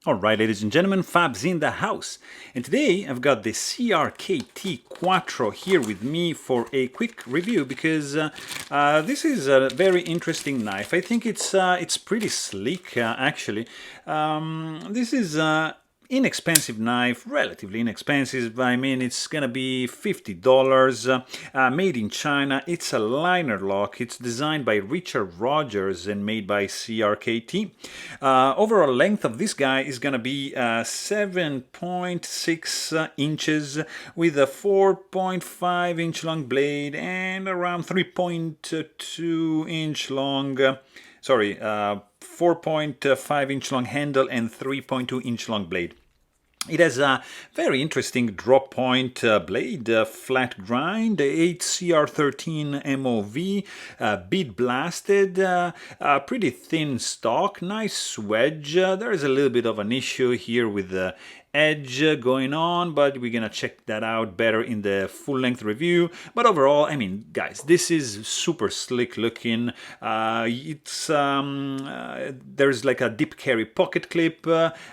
Alright, ladies and gentlemen, Fab's in the house. And today I've got the CRKT Cuatro here with me for a quick review because this is a very interesting knife. I think it's pretty sleek, actually. This is inexpensive knife, relatively inexpensive. I mean, it's gonna be $50, made in China. It's a liner lock. It's designed by Richard Rogers and made by CRKT. Overall length of this guy is gonna be 7.6 inches with a 4.5 inch long blade and around 3.2 inch long 4.5 inch long handle and 3.2 inch long blade. It has a very interesting drop point blade, flat grind, 8CR13 MOV, bead blasted, pretty thin stock, nice wedge. There is a little bit of an issue here with the edge going on, but we're gonna check that out better in the full-length review. But overall, I mean, guys, this is super slick looking. There's like a dip carry pocket clip.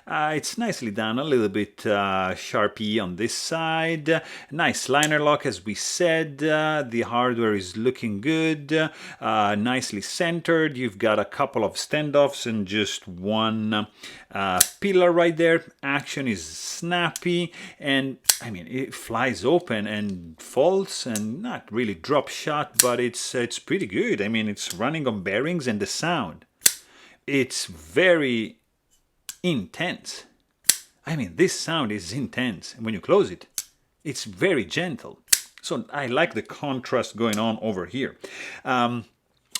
It's nicely done, a little bit sharpy on this side. Nice liner lock, as we said. The hardware is looking good, nicely centered. You've got a couple of standoffs and just one pillar right there. Action is snappy, and I mean, it flies open and falls and not really drop shot, but it's pretty good. I mean, it's running on bearings, and the sound, it's very intense. I mean, this sound is intense. When you close it, it's very gentle. So I like the contrast going on over here.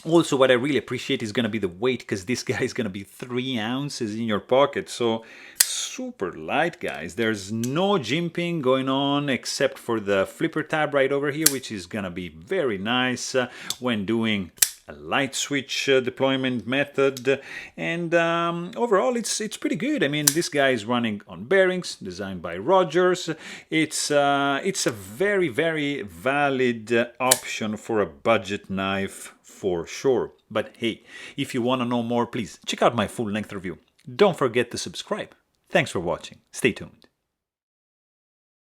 Also, what I really appreciate is going to be the weight, because this guy is going to be 3 ounces in your pocket. So super light, guys. There's no jimping going on except for the flipper tab right over here, which is going to be very nice when doing a light switch deployment method. And overall, it's pretty good. I mean, this guy is running on bearings, designed by Rogers. It's a very, very valid option for a budget knife for sure. But hey, if you want to know more, please check out my full-length review. Don't forget to subscribe. Thanks for watching. Stay tuned.